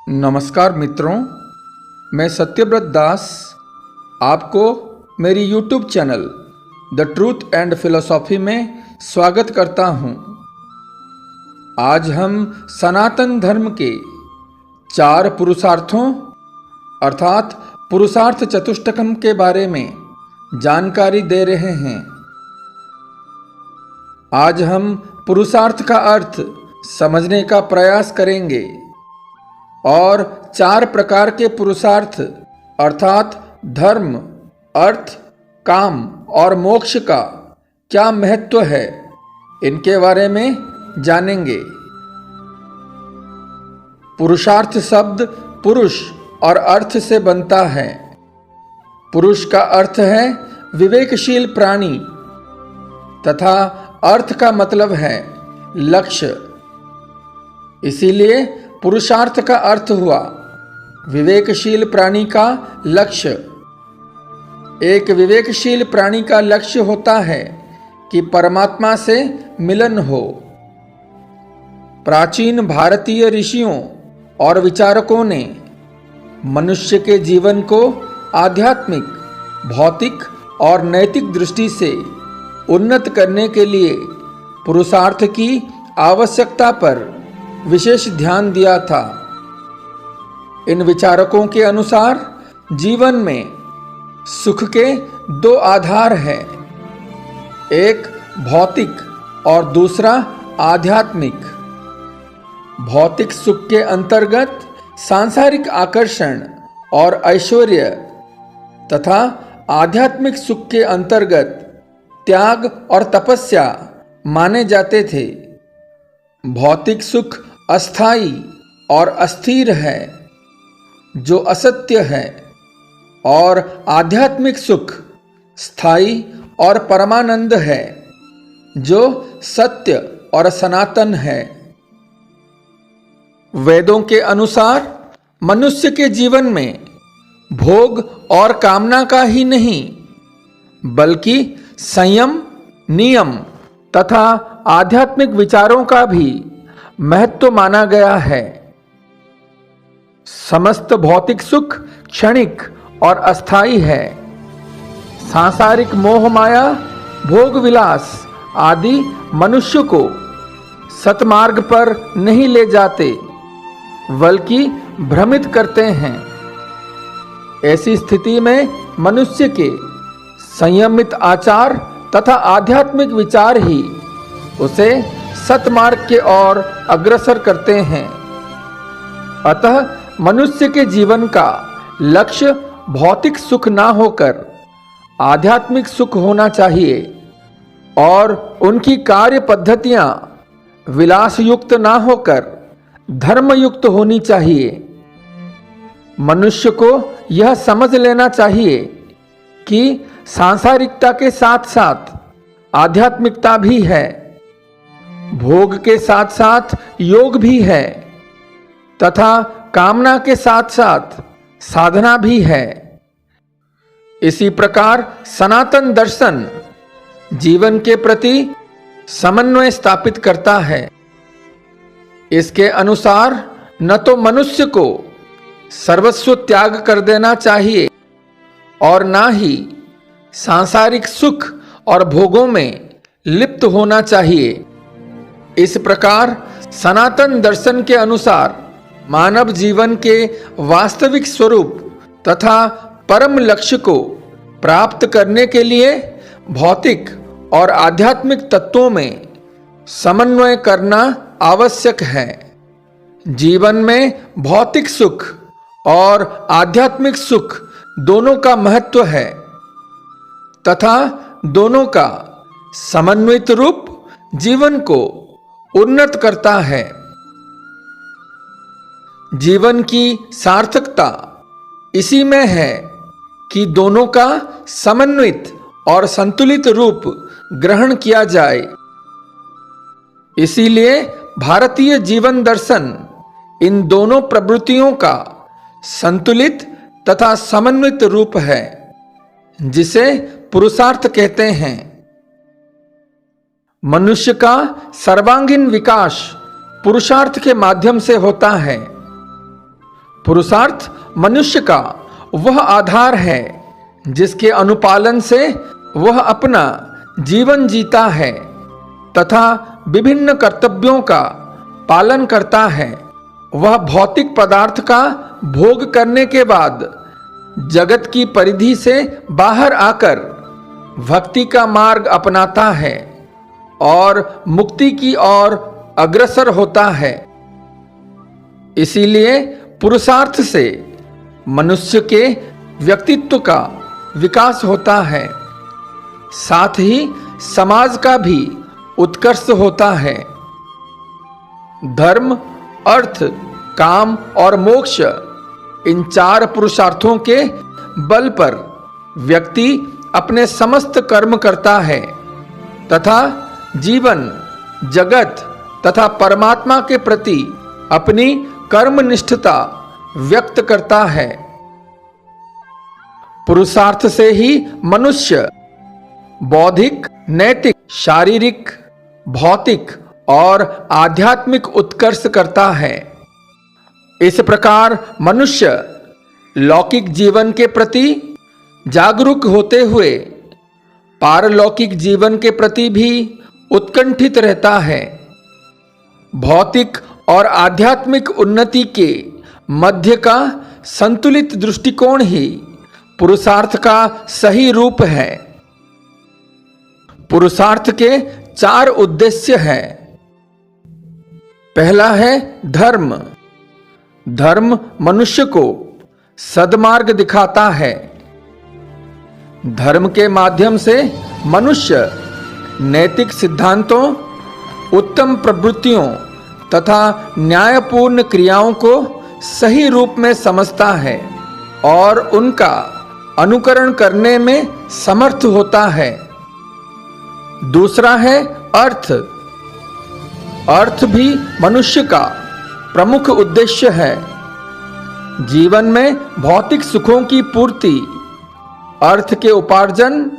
नमस्कार मित्रों, मैं सत्यव्रत दास आपको मेरी YouTube channel the truth and philosophy में स्वागत करता हूं। आज हम सनातन धर्म के 4 पुरुषार्थों अर्थात पुरुषार्थ चतुष्टकम के बारे में जानकारी दे रहे हैं। आज हम पुरुषार्थ का अर्थ समझने का प्रयास करेंगे और 4 प्रकार के पुरुषार्थ अर्थात धर्म, अर्थ, काम और मोक्ष का क्या महत्व है, इनके बारे में जानेंगे। पुरुषार्थ शब्द पुरुष और अर्थ से बनता है। पुरुष का अर्थ है विवेकशील प्राणी तथा अर्थ का मतलब है लक्ष्य। इसीलिए पुरुषार्थ का अर्थ हुआ विवेकशील प्राणी का लक्ष्य। एक विवेकशील प्राणी का लक्ष्य होता है कि परमात्मा से मिलन हो। प्राचीन भारतीय ऋषियों और विचारकों ने मनुष्य के जीवन को आध्यात्मिक, भौतिक और नैतिक दृष्टि से उन्नत करने के लिए पुरुषार्थ की आवश्यकता पर विशेष ध्यान दिया था। इन विचारकों के अनुसार जीवन में सुख के 2 आधार हैं, एक भौतिक और दूसरा आध्यात्मिक। भौतिक सुख के अंतर्गत सांसारिक आकर्षण और ऐश्वर्य तथा आध्यात्मिक सुख के अंतर्गत त्याग और तपस्या माने जाते थे। भौतिक सुख अस्थाई और अस्थिर है, जो असत्य है, और आध्यात्मिक सुख स्थायी और परमानंद है, जो सत्य और सनातन है। वेदों के अनुसार मनुष्य के जीवन में भोग और कामना का ही नहीं बल्कि संयम, नियम तथा आध्यात्मिक विचारों का भी महत्व माना गया है। समस्त भौतिक सुख क्षणिक और अस्थायी है। सांसारिक मोह माया, भोग विलास आदि मनुष्य को सतमार्ग पर नहीं ले जाते बल्कि भ्रमित करते हैं। ऐसी स्थिति में मनुष्य के संयमित आचार तथा आध्यात्मिक विचार ही उसे सतमार्ग के ओर अग्रसर करते हैं। अतः मनुष्य के जीवन का लक्ष्य भौतिक सुख ना होकर आध्यात्मिक सुख होना चाहिए और उनकी कार्य पद्धतियां विलास युक्त ना होकर धर्म युक्त होनी चाहिए। मनुष्य को यह समझ लेना चाहिए कि सांसारिकता के साथ साथ आध्यात्मिकता भी है, भोग के साथ साथ योग भी है तथा कामना के साथ साथ साधना भी है। इसी प्रकार सनातन दर्शन जीवन के प्रति समन्वय स्थापित करता है। इसके अनुसार न तो मनुष्य को सर्वस्व त्याग कर देना चाहिए और ना ही सांसारिक सुख और भोगों में लिप्त होना चाहिए। इस प्रकार सनातन दर्शन के अनुसार मानव जीवन के वास्तविक स्वरूप तथा परम लक्ष्य को प्राप्त करने के लिए भौतिक और आध्यात्मिक तत्वों में समन्वय करना आवश्यक है। जीवन में भौतिक सुख और आध्यात्मिक सुख दोनों का महत्व है तथा दोनों का समन्वित रूप जीवन को उन्नत करता है। जीवन की सार्थकता इसी में है कि दोनों का समन्वित और संतुलित रूप ग्रहण किया जाए। इसीलिए भारतीय जीवन दर्शन इन दोनों प्रवृत्तियों का संतुलित तथा समन्वित रूप है, जिसे पुरुषार्थ कहते हैं। मनुष्य का सर्वांगीण विकास पुरुषार्थ के माध्यम से होता है। पुरुषार्थ मनुष्य का वह आधार है जिसके अनुपालन से वह अपना जीवन जीता है तथा विभिन्न कर्तव्यों का पालन करता है। वह भौतिक पदार्थ का भोग करने के बाद जगत की परिधि से बाहर आकर भक्ति का मार्ग अपनाता है और मुक्ति की ओर अग्रसर होता है। इसीलिए पुरुषार्थ से मनुष्य के व्यक्तित्व का विकास होता है, साथ ही समाज का भी उत्कर्ष होता है। धर्म, अर्थ, काम और मोक्ष, इन 4 पुरुषार्थों के बल पर व्यक्ति अपने समस्त कर्म करता है तथा जीवन, जगत तथा परमात्मा के प्रति अपनी कर्मनिष्ठता व्यक्त करता है। पुरुषार्थ से ही मनुष्य बौद्धिक, नैतिक, शारीरिक, भौतिक और आध्यात्मिक उत्कर्ष करता है। इस प्रकार मनुष्य लौकिक जीवन के प्रति जागरूक होते हुए पारलौकिक जीवन के प्रति भी उत्कंठित रहता है। भौतिक और आध्यात्मिक उन्नति के मध्य का संतुलित दृष्टिकोण ही पुरुषार्थ का सही रूप है। पुरुषार्थ के 4 उद्देश्य हैं। पहला है धर्म। धर्म मनुष्य को सद्मार्ग दिखाता है। धर्म के माध्यम से मनुष्य नैतिक सिद्धांतों, उत्तम प्रवृत्तियों तथा न्यायपूर्ण क्रियाओं को सही रूप में समझता है और उनका अनुकरण करने में समर्थ होता है। दूसरा है अर्थ। अर्थ भी मनुष्य का प्रमुख उद्देश्य है। जीवन में भौतिक सुखों की पूर्ति अर्थ के उपार्जन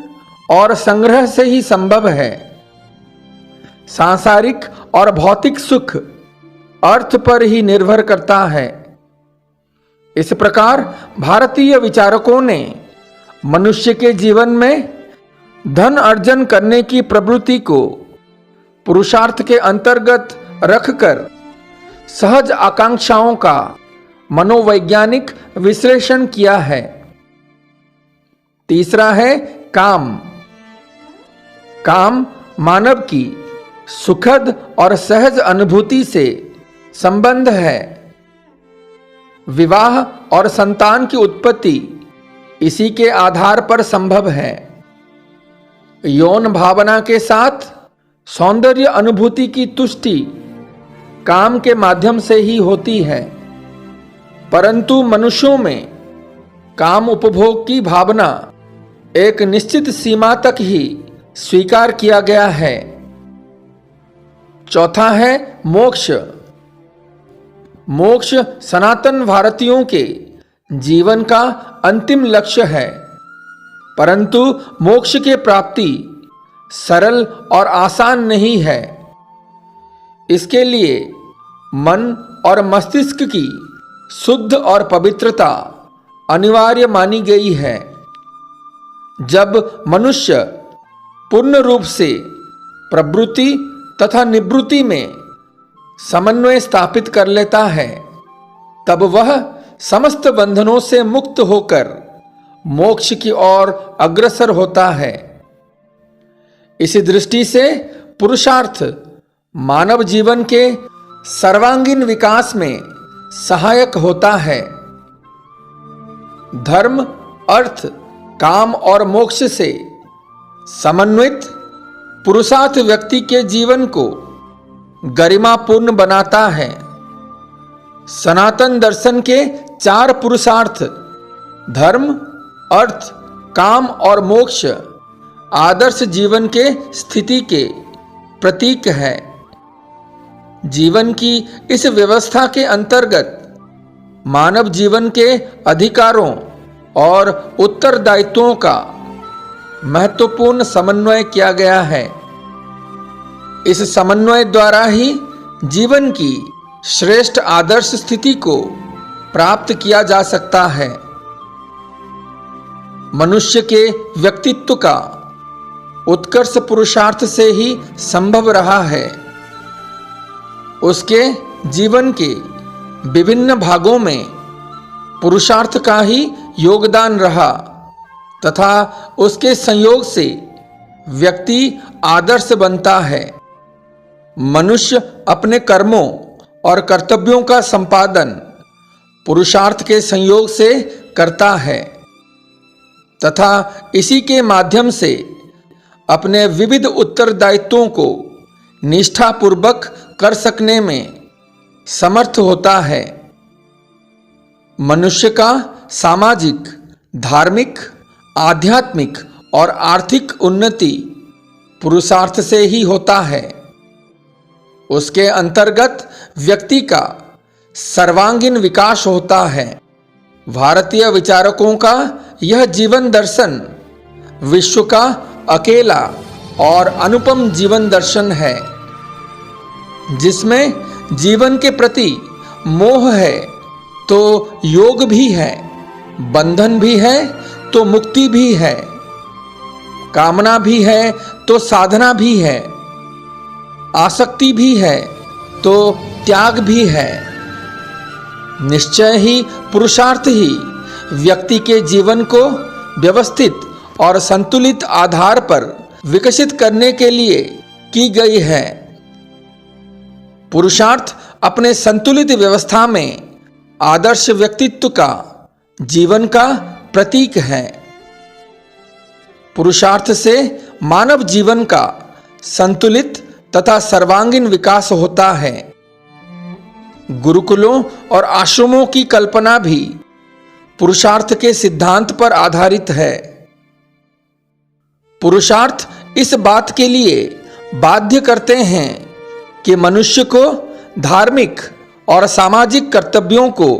और संग्रह से ही संभव है। सांसारिक और भौतिक सुख अर्थ पर ही निर्भर करता है। इस प्रकार भारतीय विचारकों ने मनुष्य के जीवन में धन अर्जन करने की प्रवृत्ति को पुरुषार्थ के अंतर्गत रखकर सहज आकांक्षाओं का मनोवैज्ञानिक विश्लेषण किया है। तीसरा है काम। काम मानव की सुखद और सहज अनुभूति से संबंध है। विवाह और संतान की उत्पत्ति इसी के आधार पर संभव है। यौन भावना के साथ सौंदर्य अनुभूति की तुष्टि काम के माध्यम से ही होती है, परंतु मनुष्यों में काम उपभोग की भावना एक निश्चित सीमा तक ही स्वीकार किया गया है। चौथा है मोक्ष। मोक्ष सनातन भारतीयों के जीवन का अंतिम लक्ष्य है, परंतु मोक्ष की प्राप्ति सरल और आसान नहीं है। इसके लिए मन और मस्तिष्क की शुद्ध और पवित्रता अनिवार्य मानी गई है। जब मनुष्य पूर्ण रूप से प्रवृत्ति तथा निवृत्ति में समन्वय स्थापित कर लेता है, तब वह समस्त बंधनों से मुक्त होकर मोक्ष की ओर अग्रसर होता है। इसी दृष्टि से पुरुषार्थ मानव जीवन के सर्वांगीण विकास में सहायक होता है। धर्म, अर्थ, काम और मोक्ष से समन्वित पुरुषार्थ व्यक्ति के जीवन को गरिमापूर्ण बनाता है। सनातन दर्शन के 4 पुरुषार्थ धर्म, अर्थ, काम और मोक्ष आदर्श जीवन के स्थिति के प्रतीक है। जीवन की इस व्यवस्था के अंतर्गत मानव जीवन के अधिकारों और उत्तरदायित्वों का महत्वपूर्ण समन्वय किया गया है। इस समन्वय द्वारा ही जीवन की श्रेष्ठ आदर्श स्थिति को प्राप्त किया जा सकता है। मनुष्य के व्यक्तित्व का उत्कर्ष पुरुषार्थ से ही संभव रहा है। उसके जीवन के विभिन्न भागों में पुरुषार्थ का ही योगदान रहा तथा उसके संयोग से व्यक्ति आदर्श बनता है। मनुष्य अपने कर्मों और कर्तव्यों का संपादन पुरुषार्थ के संयोग से करता है तथा इसी के माध्यम से अपने विविध उत्तरदायित्वों को निष्ठापूर्वक कर सकने में समर्थ होता है। मनुष्य का सामाजिक, धार्मिक, आध्यात्मिक और आर्थिक उन्नति पुरुषार्थ से ही होता है। उसके अंतर्गत व्यक्ति का सर्वांगीण विकास होता है। भारतीय विचारकों का यह जीवन दर्शन विश्व का अकेला और अनुपम जीवन दर्शन है, जिसमें जीवन के प्रति मोह है तो योग भी है, बंधन भी है तो मुक्ति भी है, कामना भी है तो साधना भी है, आसक्ति भी है तो त्याग भी है। निश्चय ही पुरुषार्थ ही व्यक्ति के जीवन को व्यवस्थित और संतुलित आधार पर विकसित करने के लिए की गई है। पुरुषार्थ अपने संतुलित व्यवस्था में आदर्श व्यक्तित्व का जीवन का प्रतीक है। पुरुषार्थ से मानव जीवन का संतुलित तथा सर्वांगीण विकास होता है। गुरुकुलों और आश्रमों की कल्पना भी पुरुषार्थ के सिद्धांत पर आधारित है। पुरुषार्थ इस बात के लिए बाध्य करते हैं कि मनुष्य को धार्मिक और सामाजिक कर्तव्यों को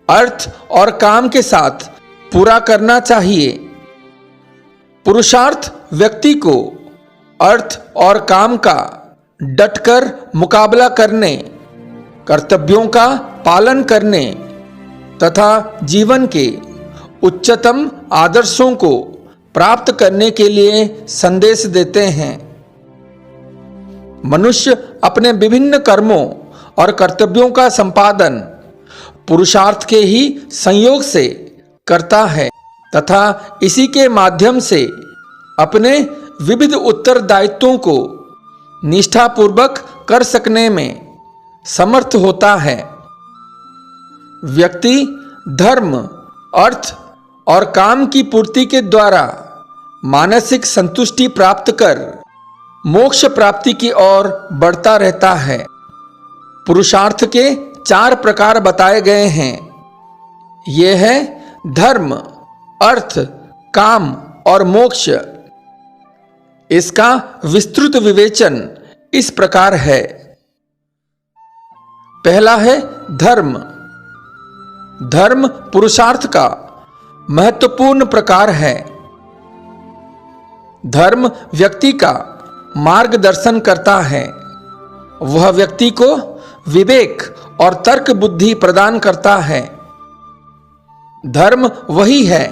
अर्थ और काम के साथ पूरा करना चाहिए। पुरुषार्थ व्यक्ति को अर्थ और काम का डटकर मुकाबला करने, कर्तव्यों का पालन करने तथा जीवन के उच्चतम आदर्शों को प्राप्त करने के लिए संदेश देते हैं। मनुष्य अपने विभिन्न कर्मों और कर्तव्यों का संपादन पुरुषार्थ के ही संयोग से करता है तथा इसी के माध्यम से अपने विविध उत्तरदायित्वों को निष्ठापूर्वक कर सकने में समर्थ होता है। व्यक्ति धर्म, अर्थ और काम की पूर्ति के द्वारा मानसिक संतुष्टि प्राप्त कर मोक्ष प्राप्ति की ओर बढ़ता रहता है। पुरुषार्थ के 4 प्रकार बताए गए हैं। ये है धर्म, अर्थ, काम और मोक्ष। इसका विस्तृत विवेचन इस प्रकार है। पहला है धर्म। धर्म पुरुषार्थ का महत्वपूर्ण प्रकार है। धर्म व्यक्ति का मार्गदर्शन करता है। वह व्यक्ति को विवेक और तर्क बुद्धि प्रदान करता है। धर्म वही है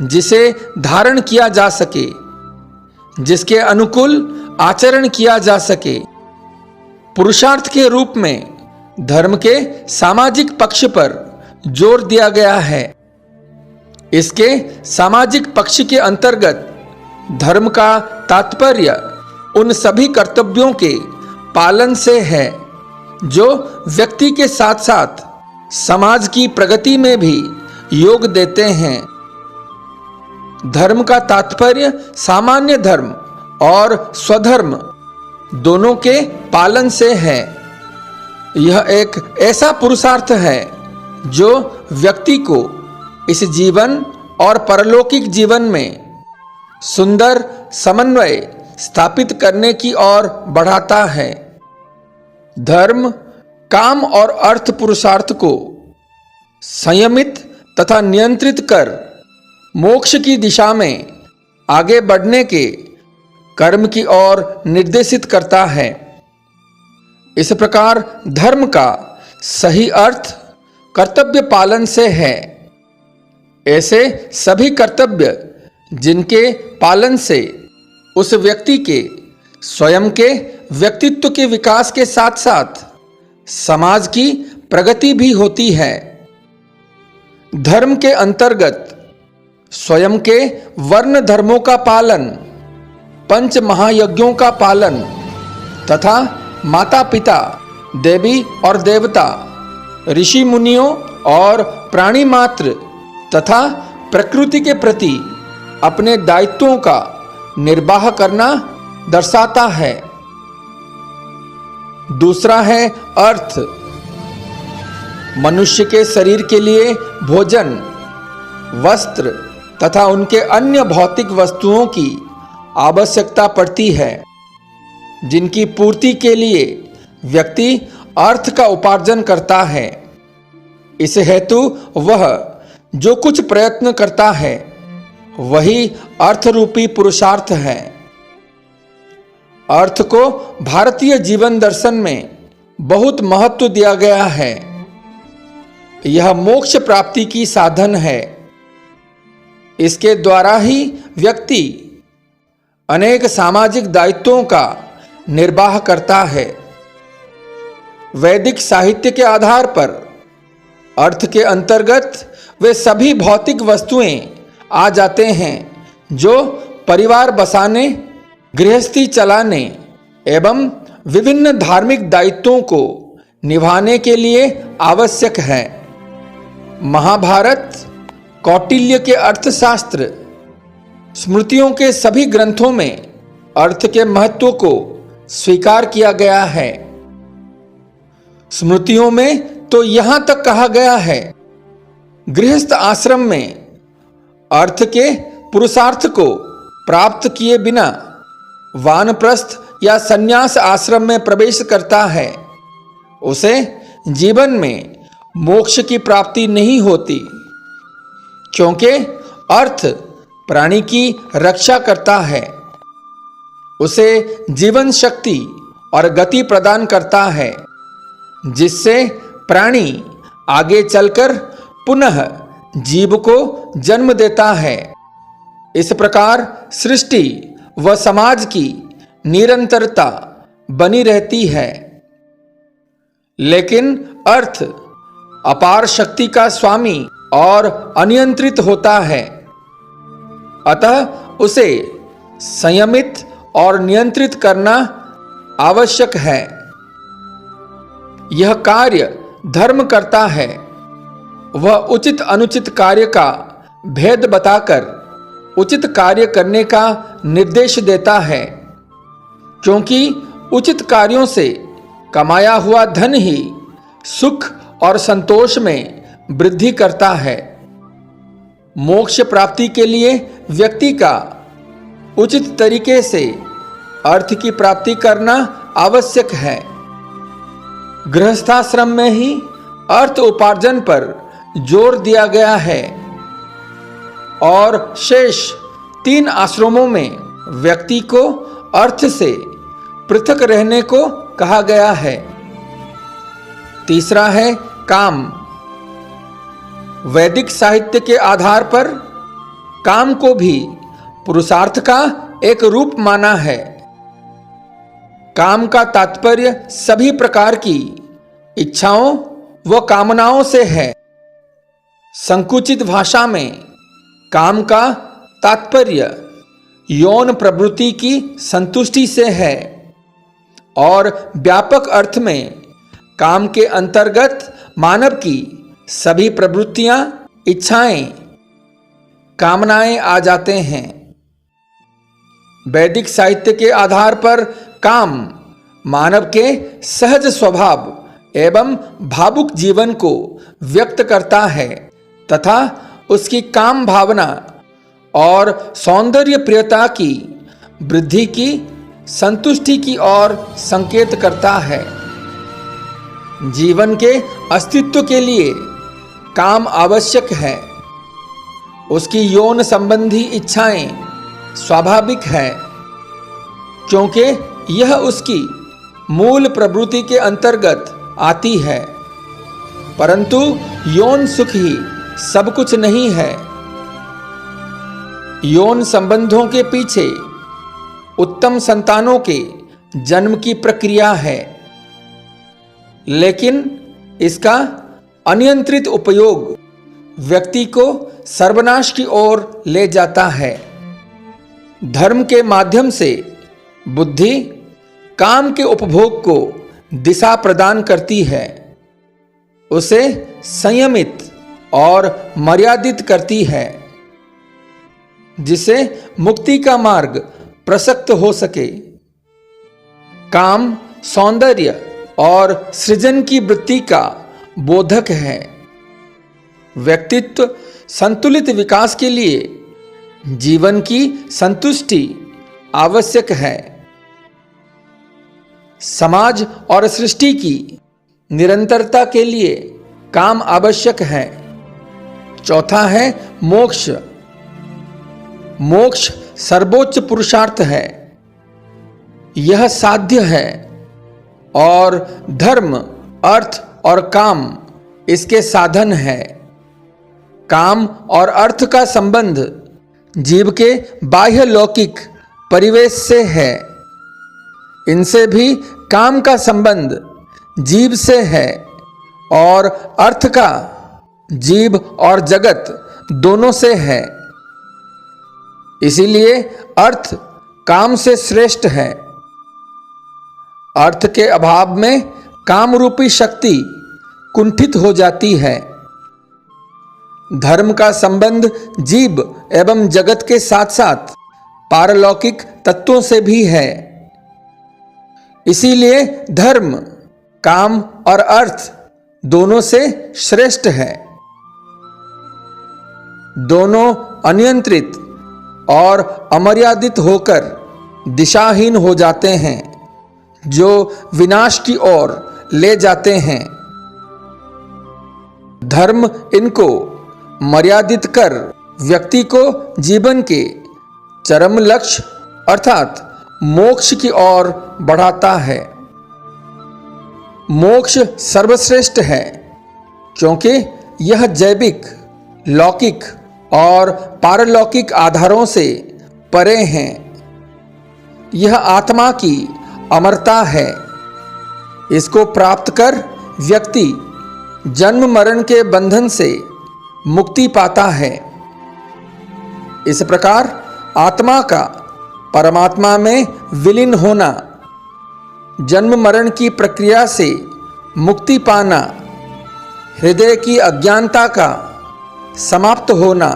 जिसे धारण किया जा सके, जिसके अनुकूल आचरण किया जा सके। पुरुषार्थ के रूप में धर्म के सामाजिक पक्ष पर जोर दिया गया है। इसके सामाजिक पक्ष के अंतर्गत धर्म का तात्पर्य उन सभी कर्तव्यों के पालन से है जो व्यक्ति के साथ साथ समाज की प्रगति में भी योग देते हैं। धर्म का तात्पर्य सामान्य धर्म और स्वधर्म दोनों के पालन से है। यह एक ऐसा पुरुषार्थ है जो व्यक्ति को इस जीवन और परलौकिक जीवन में सुंदर समन्वय स्थापित करने की ओर बढ़ाता है। धर्म, काम और अर्थ पुरुषार्थ को संयमित तथा नियंत्रित कर मोक्ष की दिशा में आगे बढ़ने के कर्म की ओर निर्देशित करता है। इस प्रकार धर्म का सही अर्थ कर्तव्य पालन से है। ऐसे सभी कर्तव्य जिनके पालन से उस व्यक्ति के स्वयं के व्यक्तित्व के विकास के साथ साथ समाज की प्रगति भी होती है। धर्म के अंतर्गत स्वयं के वर्ण धर्मों का पालन, पंच महायज्ञों का पालन तथा माता पिता, देवी और देवता, ऋषि मुनियों और प्राणी मात्र तथा प्रकृति के प्रति अपने दायित्वों का निर्वाह करना दर्शाता है। दूसरा है अर्थ। मनुष्य के शरीर के लिए भोजन, वस्त्र तथा उनके अन्य भौतिक वस्तुओं की आवश्यकता पड़ती है, जिनकी पूर्ति के लिए व्यक्ति अर्थ का उपार्जन करता है। इस हेतु वह जो कुछ प्रयत्न करता है वही अर्थ रूपी पुरुषार्थ है। अर्थ को भारतीय जीवन दर्शन में बहुत महत्व दिया गया है। यह मोक्ष प्राप्ति की साधन है। इसके द्वारा ही व्यक्ति अनेक सामाजिक दायित्वों का निर्वाह करता है। वैदिक साहित्य के आधार पर अर्थ के अंतर्गत वे सभी भौतिक वस्तुएं आ जाते हैं जो परिवार बसाने, गृहस्थी चलाने एवं विभिन्न धार्मिक दायित्वों को निभाने के लिए आवश्यक है। महाभारत, कौटिल्य के अर्थशास्त्र, स्मृतियों के सभी ग्रंथों में अर्थ के महत्व को स्वीकार किया गया है। स्मृतियों में तो यहां तक कहा गया है, गृहस्थ आश्रम में अर्थ के पुरुषार्थ को प्राप्त किए बिना वानप्रस्थ या संन्यास आश्रम में प्रवेश करता है, उसे जीवन में मोक्ष की प्राप्ति नहीं होती, क्योंकि अर्थ प्राणी की रक्षा करता है, उसे जीवन शक्ति और गति प्रदान करता है, जिससे प्राणी आगे चलकर पुनः जीव को जन्म देता है। इस प्रकार सृष्टि व समाज की निरंतरता बनी रहती है। लेकिन अर्थ अपार शक्ति का स्वामी और अनियंत्रित होता है, अतः उसे संयमित और नियंत्रित करना आवश्यक है। यह कार्य धर्म करता है। वह उचित अनुचित कार्य का भेद बताकर उचित कार्य करने का निर्देश देता है, क्योंकि उचित कार्यों से कमाया हुआ धन ही सुख और संतोष में वृद्धि करता है। मोक्ष प्राप्ति के लिए व्यक्ति का उचित तरीके से अर्थ की प्राप्ति करना आवश्यक है। गृहस्थाश्रम में ही अर्थ उपार्जन पर जोर दिया गया है और शेष 3 आश्रमों में व्यक्ति को अर्थ से पृथक रहने को कहा गया है। तीसरा है काम। वैदिक साहित्य के आधार पर काम को भी पुरुषार्थ का एक रूप माना है। काम का तात्पर्य सभी प्रकार की इच्छाओं व कामनाओं से है। संकुचित भाषा में काम का तात्पर्य यौन प्रवृत्ति की संतुष्टि से है और व्यापक अर्थ में काम के अंतर्गत मानव की सभी प्रवृत्तियां, इच्छाएं, कामनाएं आ जाते हैं। वैदिक साहित्य के आधार पर काम मानव के सहज स्वभाव एवं भावुक जीवन को व्यक्त करता है तथा उसकी काम भावना और सौंदर्य प्रियता की वृद्धि की संतुष्टि की ओर संकेत करता है। जीवन के अस्तित्व के लिए काम आवश्यक है। उसकी यौन संबंधी इच्छाएं स्वाभाविक है, क्योंकि यह उसकी मूल प्रवृत्ति के अंतर्गत आती है। परंतु यौन सुख ही सब कुछ नहीं है। यौन संबंधों के पीछे उत्तम संतानों के जन्म की प्रक्रिया है, लेकिन इसका अनियंत्रित उपयोग व्यक्ति को सर्वनाश की ओर ले जाता है। धर्म के माध्यम से बुद्धि काम के उपभोग को दिशा प्रदान करती है, उसे संयमित और मर्यादित करती है, जिसे मुक्ति का मार्ग प्रशस्त हो सके। काम सौंदर्य और सृजन की वृत्ति का बोधक है। व्यक्तित्व संतुलित विकास के लिए जीवन की संतुष्टि आवश्यक है। समाज और सृष्टि की निरंतरता के लिए काम आवश्यक है। चौथा है मोक्ष। मोक्ष सर्वोच्च पुरुषार्थ है। यह साध्य है और धर्म, अर्थ और काम इसके साधन है। काम और अर्थ का संबंध जीव के बाह्य लौकिक परिवेश से है। इनसे भी काम का संबंध जीव से है और अर्थ का जीव और जगत दोनों से है। इसीलिए अर्थ काम से श्रेष्ठ है। अर्थ के अभाव में काम रूपी शक्ति कुंठित हो जाती है। धर्म का संबंध जीव एवं जगत के साथ साथ पारलौकिक तत्वों से भी है। इसीलिए धर्म काम और अर्थ दोनों से श्रेष्ठ है। दोनों अनियंत्रित और अमर्यादित होकर दिशाहीन हो जाते हैं, जो विनाश की ओर ले जाते हैं। धर्म इनको मर्यादित कर व्यक्ति को जीवन के चरम लक्ष्य अर्थात मोक्ष की ओर बढ़ाता है। मोक्ष सर्वश्रेष्ठ है, क्योंकि यह जैविक, लौकिक और पारलौकिक आधारों से परे हैं। यह आत्मा की अमरता है। इसको प्राप्त कर व्यक्ति जन्म मरण के बंधन से मुक्ति पाता है। इस प्रकार आत्मा का परमात्मा में विलीन होना, जन्म मरण की प्रक्रिया से मुक्ति पाना, हृदय की अज्ञानता का समाप्त होना,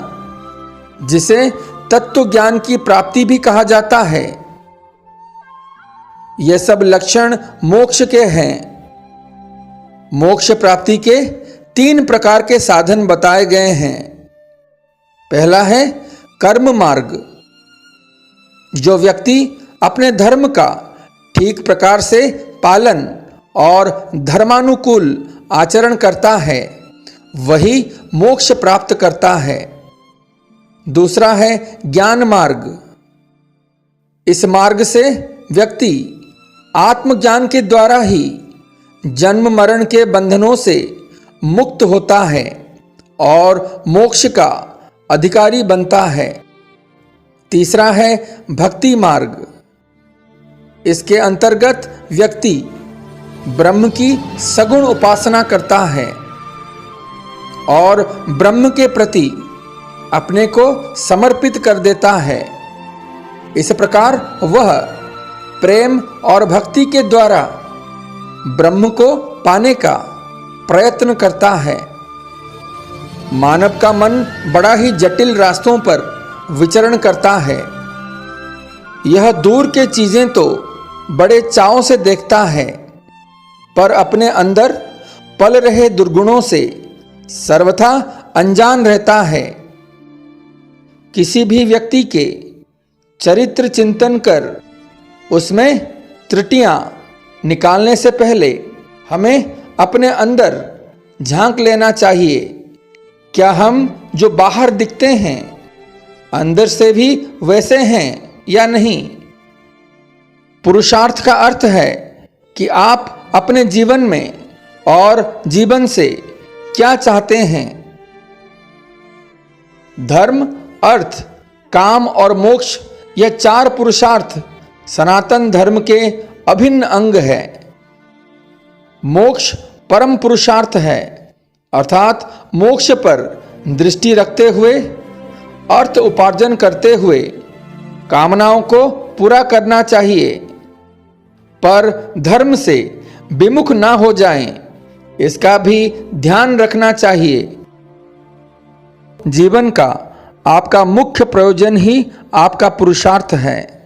जिसे तत्व ज्ञान की प्राप्ति भी कहा जाता है, ये सब लक्षण मोक्ष के हैं। मोक्ष प्राप्ति के 3 प्रकार के साधन बताए गए हैं। पहला है कर्म मार्ग। जो व्यक्ति अपने धर्म का ठीक प्रकार से पालन और धर्मानुकूल आचरण करता है, वही मोक्ष प्राप्त करता है। दूसरा है ज्ञान मार्ग। इस मार्ग से व्यक्ति आत्मज्ञान के द्वारा ही जन्म मरण के बंधनों से मुक्त होता है और मोक्ष का अधिकारी बनता है। तीसरा है भक्ति मार्ग। इसके अंतर्गत व्यक्ति ब्रह्म की सगुण उपासना करता है और ब्रह्म के प्रति अपने को समर्पित कर देता है। इस प्रकार वह प्रेम और भक्ति के द्वारा ब्रह्म को पाने का प्रयत्न करता है। मानव का मन बड़ा ही जटिल रास्तों पर विचरण करता है। यह दूर के चीजें तो बड़े चाव से देखता है, पर अपने अंदर पल रहे दुर्गुणों से सर्वथा अनजान रहता है। किसी भी व्यक्ति के चरित्र चिंतन कर उसमें त्रुटियां निकालने से पहले हमें अपने अंदर झांक लेना चाहिए। क्या हम जो बाहर दिखते हैं अंदर से भी वैसे हैं या नहीं? पुरुषार्थ का अर्थ है कि आप अपने जीवन में और जीवन से क्या चाहते हैं। धर्म, अर्थ, काम और मोक्ष, यह 4 पुरुषार्थ सनातन धर्म के अभिन्न अंग है। मोक्ष परम पुरुषार्थ है, अर्थात मोक्ष पर दृष्टि रखते हुए, अर्थ उपार्जन करते हुए कामनाओं को पूरा करना चाहिए, पर धर्म से विमुख ना हो जाएं, इसका भी ध्यान रखना चाहिए। जीवन का आपका मुख्य प्रयोजन ही आपका पुरुषार्थ है।